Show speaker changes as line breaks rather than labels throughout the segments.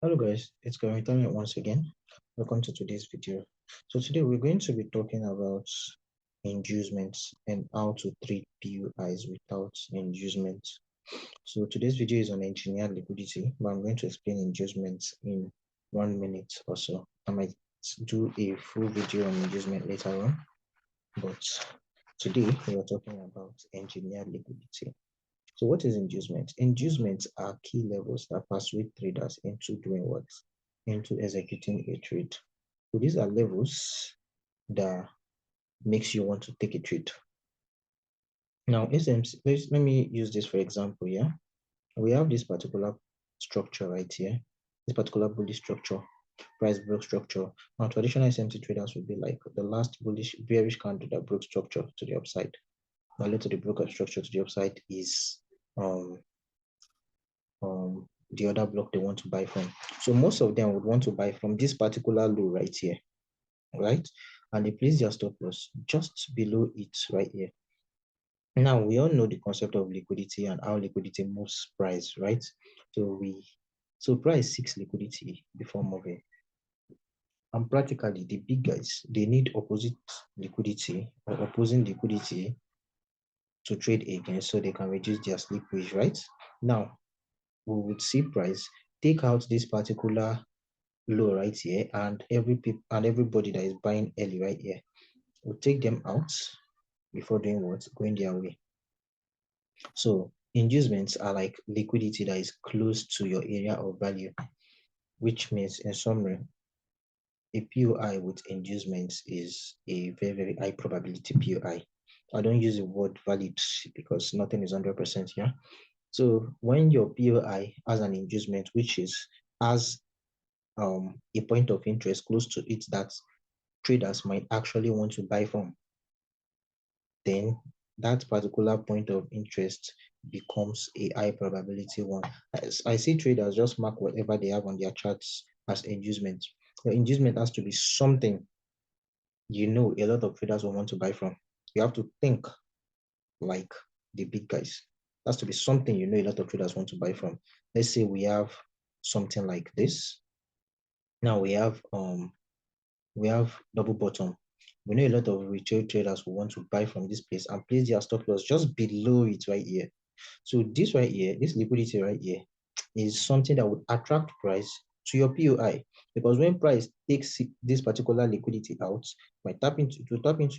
Hello guys, it's Garitami once again. Welcome to today's video. So today we're going to be talking about inducements and how to treat POIs without inducement. So today's video is on engineered liquidity, but I'm going to explain inducements in 1 minute or so. I might do a full video on inducement later on, but today we are talking about engineered liquidity. So what is inducement? Inducements are key levels that persuade traders into doing what? Into executing a trade. So these are levels that makes you want to take a trade. Now, let me use this for example, yeah? We have this particular structure right here, this particular bullish structure, price broke structure. Now, traditional SMT traders would be like the last bearish candle that broke structure to the upside. Value to the broker structure to the upside is the other block they want to buy from. So most of them would want to buy from this particular low right here, right? And they place their stop loss just below it right here. Now we all know the concept of liquidity and how liquidity moves price, right? So price seeks liquidity before moving. And practically the big guys, they need opposite liquidity or opposing liquidity to trade against so they can reduce their slippage, right? Now we would see price take out this particular low right here, and everybody that is buying early right here will take them out before doing what? Going their way. So inducements are like liquidity that is close to your area of value, which means in summary, a POI with inducements is a very, very high probability POI. I don't use the word valid because nothing is 100% here. So when your POI has an inducement, which is as a point of interest close to it that traders might actually want to buy from, then that particular point of interest becomes a high probability one. I see traders just mark whatever they have on their charts as inducement. The inducement has to be something a lot of traders will want to buy from. You have to think like the big guys. It has to be something a lot of traders want to buy from. Let's say we have something like this. Now we have double bottom. We know a lot of retail traders who want to buy from this place and place their stop loss just below it right here. So this right here, this liquidity right here, is something that would attract price to your POI, because when price takes this particular liquidity out, might tap into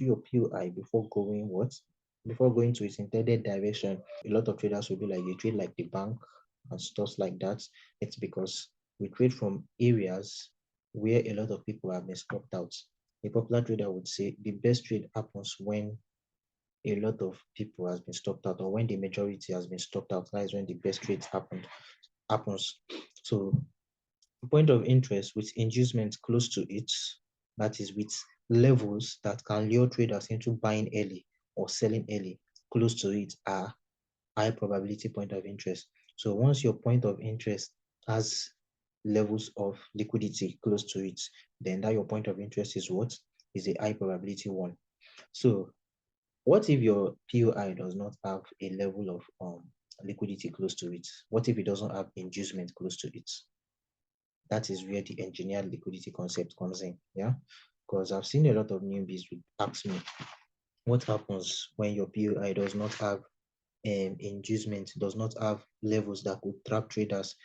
your POI before going what? Before going to its intended direction. A lot of traders will be like, you trade like the bank and stuff like that. It's because we trade from areas where a lot of people have been stopped out. A popular trader would say the best trade happens when a lot of people has been stopped out, or when the majority has been stopped out. That is when the best trades happens. So point of interest with inducement close to it, that is with levels that can lure traders into buying early or selling early, close to it are high probability point of interest. So once your point of interest has levels of liquidity close to it, then that your point of interest is what? Is a high probability one. So what if your POI does not have a level of liquidity close to it? What if it doesn't have inducement close to it? That is where the engineered liquidity concept comes in, yeah? Because I've seen a lot of newbies who ask me, what happens when your POI does not have inducement, does not have levels that could trap traders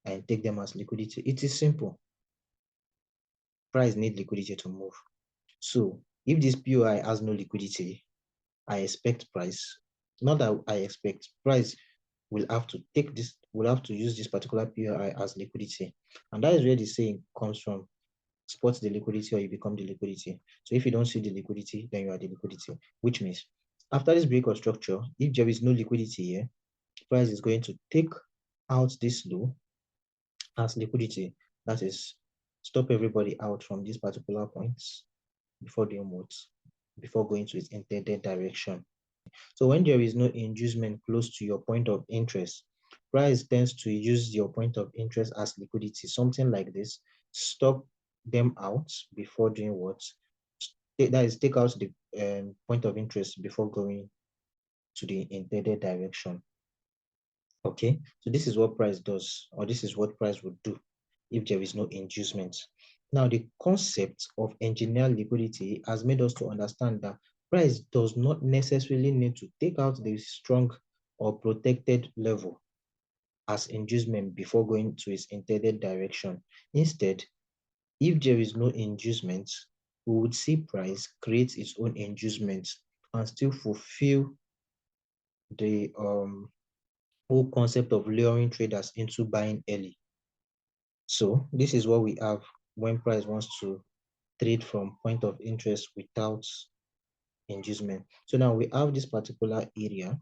and take them as liquidity? It is simple. Price need liquidity to move. So if this POI has no liquidity, I expect price, not that I expect, price will have to use this particular POI as liquidity. And that is where the saying comes from: spot the liquidity or you become the liquidity. So if you don't see the liquidity, then you are the liquidity, which means after this break of structure, if there is no liquidity here, price is going to take out this low as liquidity. That is, stop everybody out from these particular points before doing what? Before going to its intended direction. So when there is no inducement close to your point of interest, price tends to use your point of interest as liquidity, something like this. Stop them out before doing what? That is, take out the point of interest before going to the intended direction. Okay, so this is what price does, or this is what price would do if there is no inducement. Now, the concept of engineered liquidity has made us to understand that price does not necessarily need to take out the strong or protected level as inducement before going to its intended direction. Instead, if there is no inducement, we would see price create its own inducement and still fulfill the whole concept of luring traders into buying early. So this is what we have when price wants to trade from point of interest without inducement. So now we have this particular area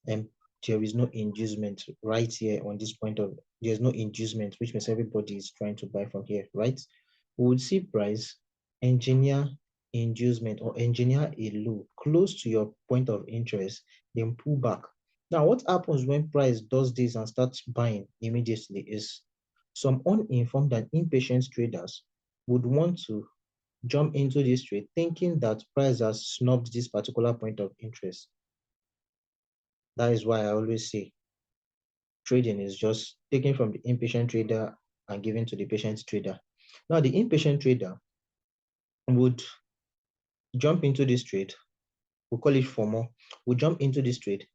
and there is no inducement right here on this point of, there's no inducement, which means everybody is trying to buy from here, right? We would see price engineer inducement or engineer a low close to your point of interest, then pull back. Now, what happens when price does this and starts buying immediately is some uninformed and impatient traders would want to jump into this trade thinking that price has snubbed this particular point of interest. That is why I always say trading is just taken from the impatient trader and given to the patient trader. Now, the impatient trader would jump into this trade, we'll call it FOMO, would jump into this trade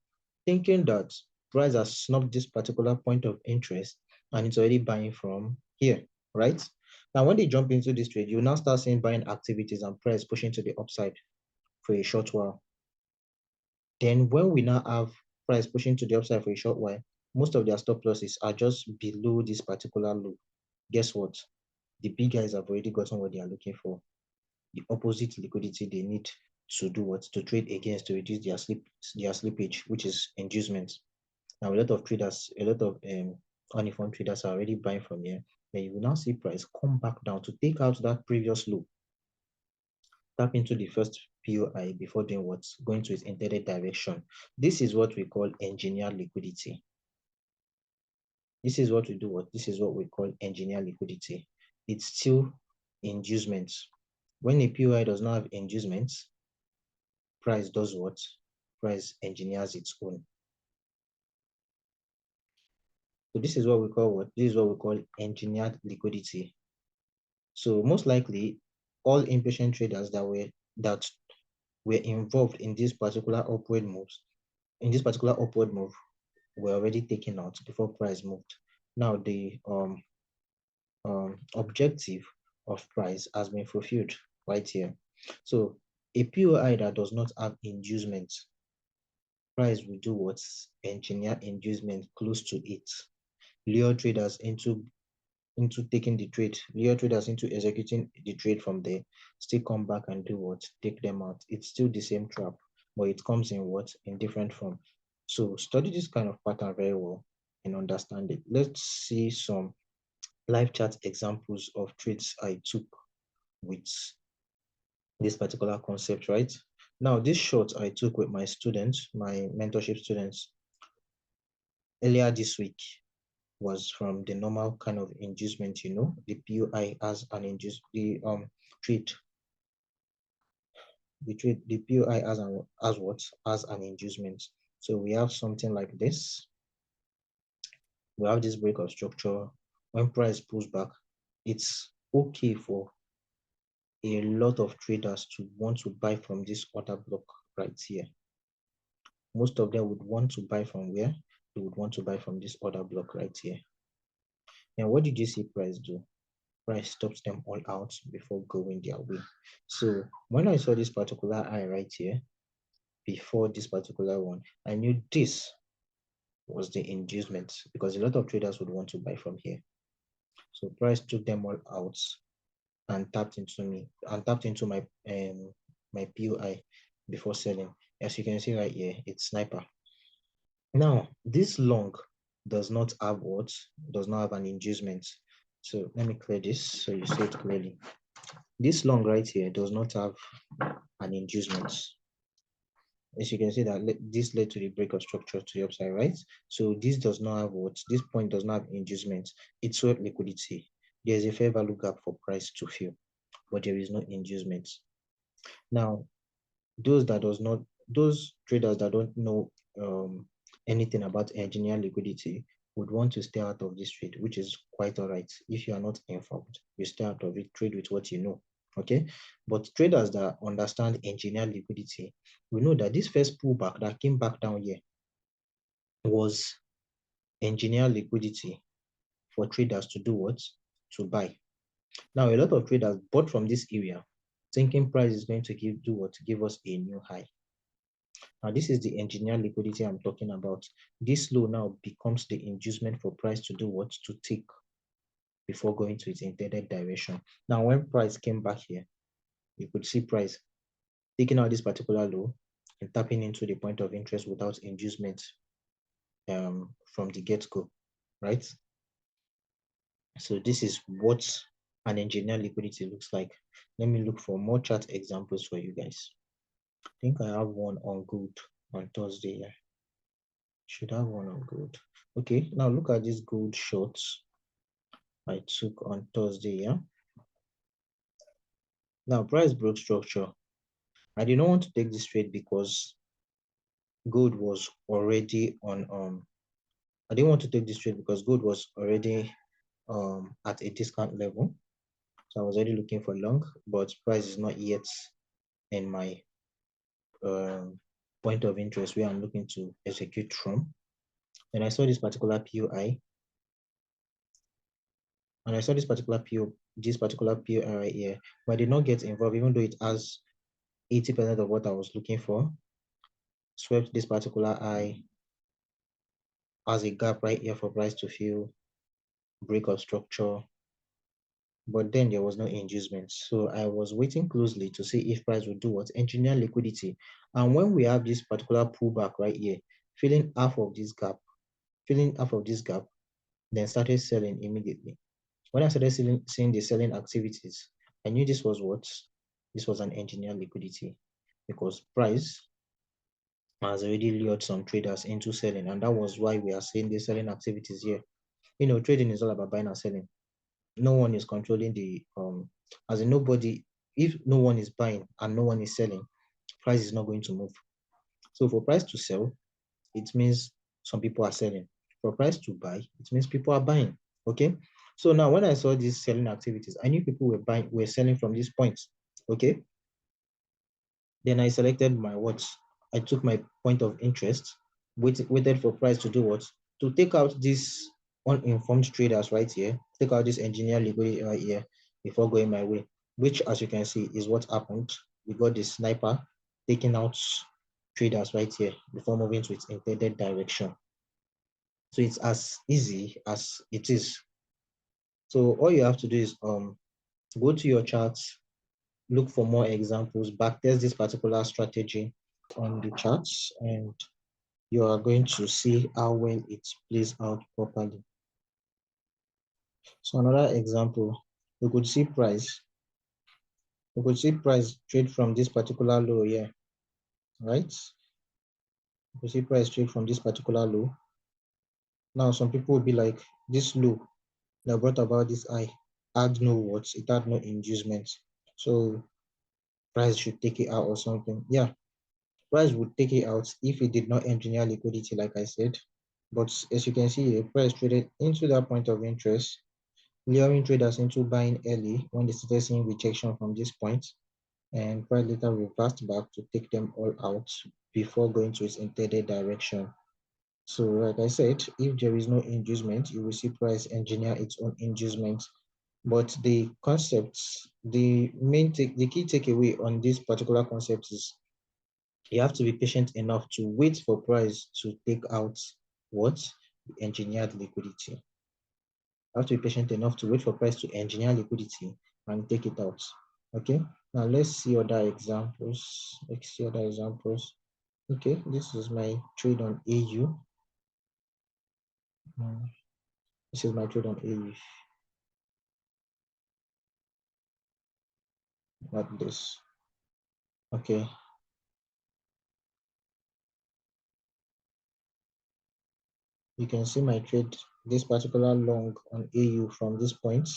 thinking that price has snubbed this particular point of interest and it's already buying from here, right? Now, when they jump into this trade, you now start seeing buying activities and price pushing to the upside for a short while. Then when we now have price pushing to the upside for a short while, most of their stop losses are just below this particular low. Guess what? The big guys have already gotten what they are looking for. The opposite liquidity they need to do what? To trade against to reduce their slippage, which is inducement. Now, a lot of traders, a lot of uninformed traders are already buying from here. Then you will now see price come back down to take out that previous low, tap into the first POI before doing what's going to its intended direction. This is what we call engineered liquidity. This is what we do. This is what we call engineered liquidity. It's still inducements. When a POI does not have inducements, price does what? Price engineers its own. So this is what we call what? This is what we call engineered liquidity. So most likely, all impatient traders that were involved in this particular upward moves, in this particular upward move, were already taken out before price moved. Now the objective of price has been fulfilled right here. So a POI that does not have inducement, price will do what's engineer inducement close to it, lure traders into taking the trade, lure traders into executing the trade from there, still come back and do what? Take them out. It's still the same trap, but it comes in what? In different form. So study this kind of pattern very well and understand it. Let's see some live chat examples of trades I took with this particular concept, right? Now, this short I took with my students, my mentorship students, earlier this week was from the normal kind of inducement, you know, the POI as an induce, the trade, the POI as what? As an inducement. So we have something like this. We have this break of structure. When price pulls back, it's okay for a lot of traders to want to buy from this order block right here. Most of them would want to buy from where? They would want to buy from this order block right here. And what did you see price do? Price stops them all out before going their way. So when I saw this particular eye right here, before this particular one, I knew this was the inducement because a lot of traders would want to buy from here. So price took them all out and tapped into my my POI before selling. As you can see right here, it's sniper. Now, this long does not have what? Does not have an inducement. So let me clear this so you see it clearly. This long right here does not have an inducement. As you can see that this led to the break of structure to the upside, right? So this does not have what? This point does not have inducement. It's swept liquidity. There's a fair value gap for price to fill, but there is no inducement. Now, those traders that don't know anything about engineer liquidity would want to stay out of this trade, which is quite all right. If you are not informed, you stay out of it, trade with what you know. Okay. But traders that understand engineer liquidity, we know that this first pullback that came back down here was engineer liquidity for traders to do what? To buy. Now, a lot of traders bought from this area, thinking price is going to do what? Give us a new high. Now, this is the engineer liquidity I'm talking about. This low now becomes the inducement for price to do what? To take before going to its intended direction. Now, when price came back here, you could see price taking out this particular low and tapping into the point of interest without inducement from the get-go, right? So this is what an engineer liquidity looks like. Let me look for more chart examples for you guys. I think I have one on gold on Thursday. Yeah. Should have one on gold. Okay, now look at these gold shorts I took on Thursday. Yeah. Now price broke structure. I did not want to take this trade because gold was already on I didn't want to take this trade because gold was already at a discount level. So I was already looking for long, but price is not yet in my point of interest where I'm looking to execute from. Then I saw this particular POI, and I saw this particular POI right here, but I did not get involved, even though it has 80% of what I was looking for. Swept this particular eye as a gap right here for price to fill, break of structure, but then there was no inducement. So I was waiting closely to see if price would do what? Engineer liquidity. And when we have this particular pullback right here, filling half of this gap, then started selling immediately. When I started seeing the selling activities, I knew this was what? This was an engineer liquidity, because price has already lured some traders into selling, and that was why we are seeing the selling activities here. You know, trading is all about buying and selling. No one is controlling the as in nobody. If no one is buying and no one is selling, price is not going to move. So for price to sell, it means some people are selling. For price to buy, it means people are buying. Okay. So now when I saw these selling activities, I knew people were selling from this point. Okay. Then I selected my what? I took my point of interest, waited for price to do what? To take out these uninformed traders right here, take out this engineer liquidity right here before going my way, which as you can see is what happened. We got the sniper taking out traders right here before moving to its intended direction. So it's as easy as it is. So all you have to do is go to your charts, look for more examples, backtest this particular strategy on the charts, and you are going to see how well it plays out properly. So another example, we could see price trade from this particular low here, right? We could see price trade from this particular low. Now some people will be like, this low that brought about this high had no words, it had no inducement, so price should take it out or something. Yeah, price would take it out if it did not engineer liquidity, like I said. But as you can see, the price traded into that point of interest, luring traders into buying early when they started seeing rejection from this point, and price later reversed back to take them all out before going to its intended direction. So like I said, if there is no inducement, you will see price engineer its own inducement. But the concepts, the key takeaway on this particular concept is you have to be patient enough to wait for price to take out what? Engineered liquidity. You have to be patient enough to wait for price to engineer liquidity and take it out. Okay, now let's see other examples. Okay, this is my trade on AU. This is my trade on AU. Not this. Okay. You can see my trade, this particular long on AU from this point.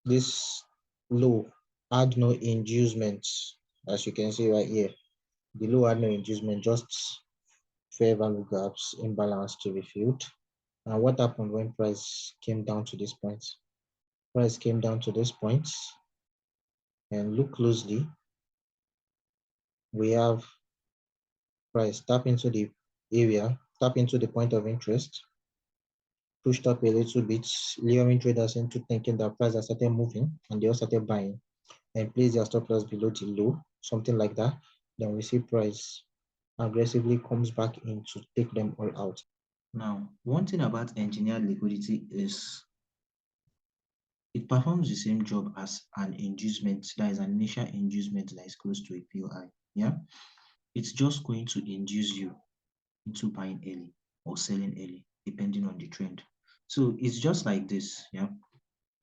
This low had no inducements, as you can see right here. The low had no inducement, just fair value gaps, imbalance to be filled. And what happened when price came down to this point? Price came down to this point, and look closely. We have price tap into the area, tap into the point of interest, pushed up a little bit, luring traders into thinking that price has started moving, and they all started buying and place their stop loss below the low, something like that. Then we see price aggressively comes back in to take them all out. Now, one thing about engineered liquidity is it performs the same job as an inducement, that is an initial inducement that is close to a POI. Yeah, it's just going to induce you into buying early or selling early, depending on the trend. So it's just like this. Yeah,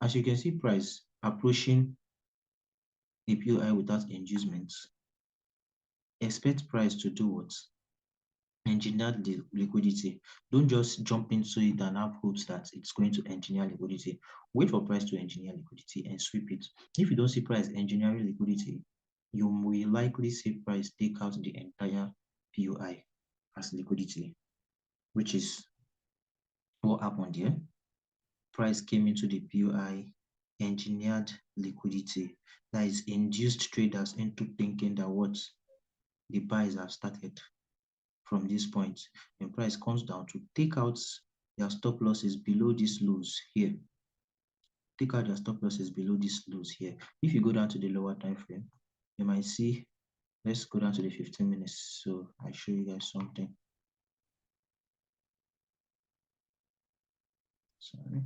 as you can see, price approaching the POI without inducements. Expect price to do what? Engineer the liquidity. Don't just jump into it and have hopes that it's going to engineer liquidity. Wait for price to engineer liquidity and sweep it. If you don't see price engineering liquidity, you will likely see price take out the entire POI as liquidity, which is what happened here. Price came into the POI, engineered liquidity, that is induced traders into thinking that what the buys have started from this point. When price comes down to take out their stop losses below these lows here. Take out your stop losses below these lows here. If you go down to the lower time frame, you might see, let's go down to the 15 minutes. So I show you guys something. Sorry.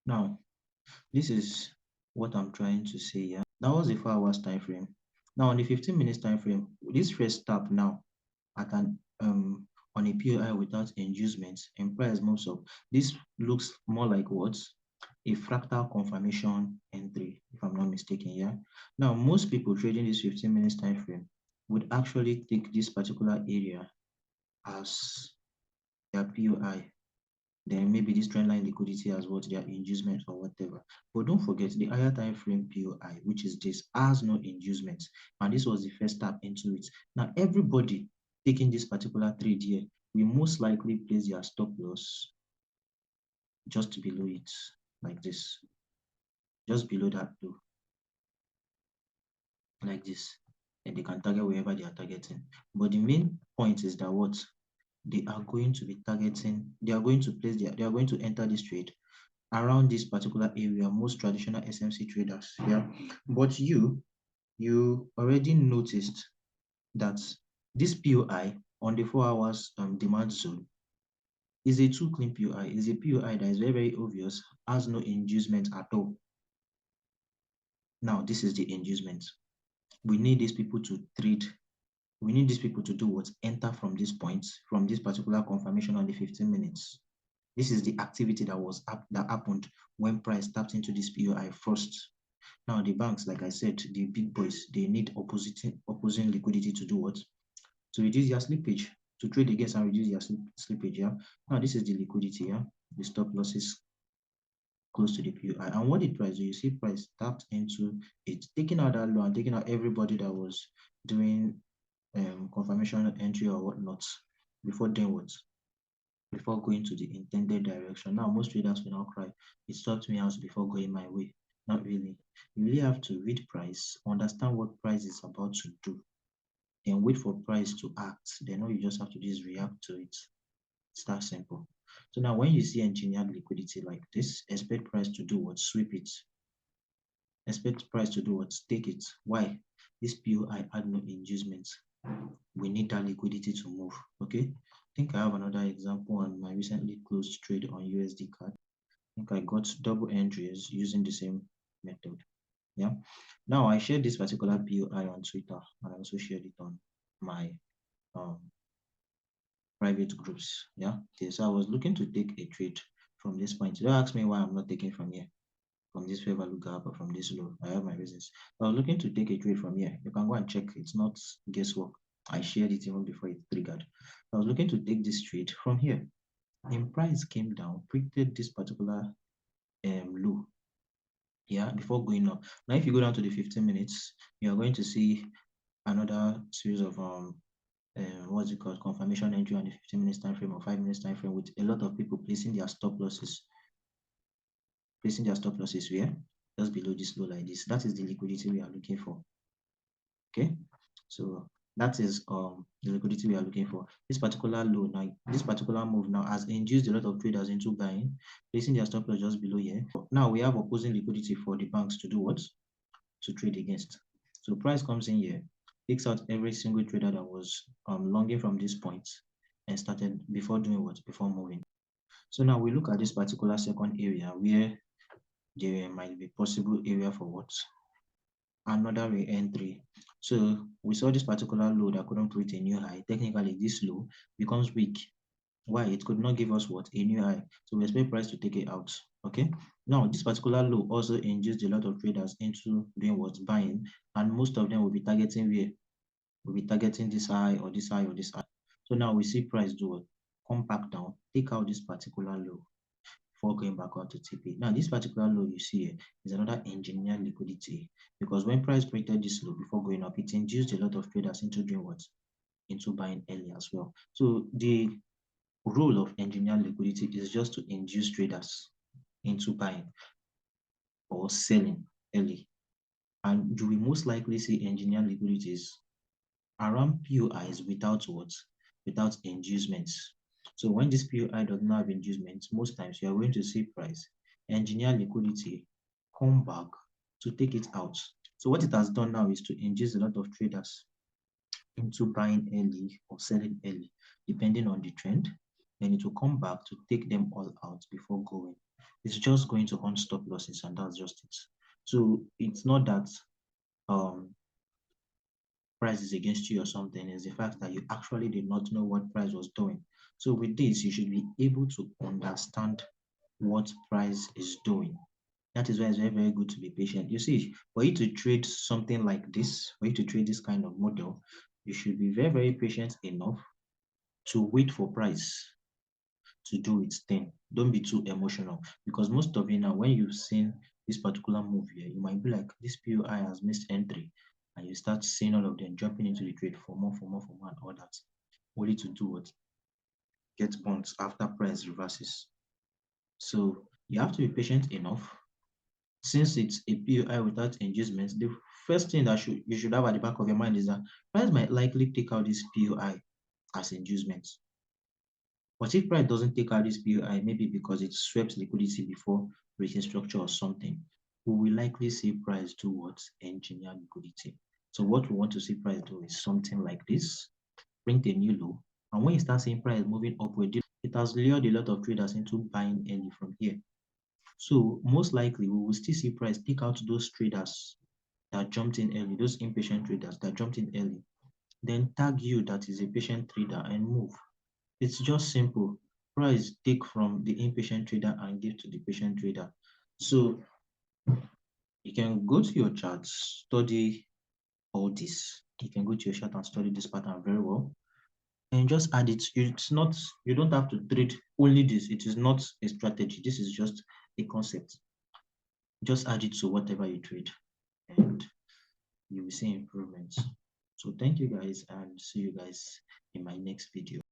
Now, this is what I'm trying to say here. That was the 4 hours time frame. Now on the 15 minutes time frame, this first tap now at an on a POI without inducements and price moves up. This looks more like what? A fractal confirmation entry, if I'm not mistaken. Yeah. Now most people trading this 15 minutes time frame would actually take this particular area as their POI. Then maybe this trend line liquidity as what their inducement or whatever. But don't forget the higher time frame POI, which is this, has no inducement. And this was the first step into it. Now everybody taking this particular trade here will most likely place their stop loss just below it, like this, just below that low, like this. And they can target wherever they are targeting. But the main point is that what they are going to be targeting, they are going to place they are going to enter this trade around this particular area, most traditional SMC traders. Yeah. But you already noticed that this POI on the 4 hours demand zone is a too clean POI, is a POI that is very, very obvious, has no inducement at all. Now, this is the inducement. We need these people to trade. We need these people to do what? Enter from this point, from this particular confirmation on the 15 minutes. This is the activity that happened when price tapped into this POI first. Now the banks, like I said, the big boys, they need opposing liquidity to do what? To reduce their slippage, to trade against and reduce their slippage. Yeah. Now this is the liquidity. Yeah. The stop losses close to the POI. And what did price do? You see price tapped into it, taking out that low and taking out everybody that was doing confirmation entry or whatnot before doing what? Before going to the intended direction. Now, most traders will now cry, it stopped me out before going my way. Not really. You really have to read price, understand what price is about to do, and wait for price to act. Then all you just have to do is react to it. It's that simple. So now when you see engineered liquidity like this, expect price to do what? Sweep it. Expect price to do what? Take it. Why? This POI had no inducements. We need that liquidity to move. Okay. I think I have another example on my recently closed trade on USDCAD. I think I got double entries using the same method. Yeah. Now I shared this particular POI on Twitter and I also shared it on my private groups. Yeah. Okay. So I was looking to take a trade from this point. Don't ask me why I'm not taking from here, from this fair value gap or from this low. I have my reasons. I was looking to take a trade from here. You can go and check. It's not guesswork. I shared it even before it triggered. I was looking to take this trade from here. And price came down, predicted this particular low. yeah, before going up. Now, if you go down to the 15 minutes, you are going to see another series of what's it called, confirmation entry on the 15 minutes time frame or 5 minutes time frame, with a lot of people placing their stop losses where just below this low like this. That is the liquidity we are looking for. Okay, so that is the liquidity we are looking for. This particular low now, this particular move now has induced a lot of traders into buying, placing their stop loss just below here. Now we have opposing liquidity for the banks to do what? To trade against. So price comes in here, picks out every single trader that was longing from this point and started before doing what? Before moving. So now we look at this particular second area where there might be possible area for what? Another re-entry. So we saw this particular low that couldn't create a new high. Technically, this low becomes weak. Why? It could not give us what? A new high. So we expect price to take it out. Okay. Now, this particular low also induced a lot of traders into doing what? Buying. And most of them will be targeting where? Will be targeting this high or this high or this high. So now we see price do what? Come back down, take out this particular low before going back on to TP. Now, this particular low you see here is another engineered liquidity, because when price created this low before going up, it induced a lot of traders into doing what? Into buying early as well. So the role of engineered liquidity is just to induce traders into buying or selling early. And you will most likely see engineered liquidities around POIs without what? Without inducements. So when this POI does not have inducements, most times you are going to see price engineer liquidity come back to take it out. So what it has done now is to induce a lot of traders into buying early or selling early, depending on the trend. Then it will come back to take them all out before going. It's just going to unstop losses, and that's just it. So it's not that price is against you or something, is the fact that you actually did not know what price was doing. So with this, you should be able to understand what price is doing. That is why it's very, very good to be patient. You see, for you to trade something like this, for you to trade this kind of model, you should be very, very patient enough to wait for price to do its thing. Don't be too emotional, because most of you now, when you've seen this particular move here, you might be like, this POI has missed entry, and you start seeing all of them jumping into the trade for more, and all that, only to do what? Get bonds after price reverses. So you have to be patient enough. Since it's a POI without inducements, the first thing that you should have at the back of your mind is that price might likely take out this POI as inducements. But if price doesn't take out this POI, maybe because it swept liquidity before breaking structure or something, we will likely see price do what? Engineer liquidity. So what we want to see price do is something like this, print a new low. And when you start seeing price moving upward, it has lured a lot of traders into buying early from here. So most likely we will still see price take out those traders that jumped in early, those impatient traders that jumped in early, then tag you that is a patient trader and move. It's just simple. Price take from the impatient trader and give to the patient trader. So you can go to your charts, study all this. You can go to your chart and study this pattern very well, and just add it. It's not, you don't have to trade only this. It is not a strategy. This is just a concept. Just add it to whatever you trade, and you will see improvements. So thank you guys, and see you guys in my next video.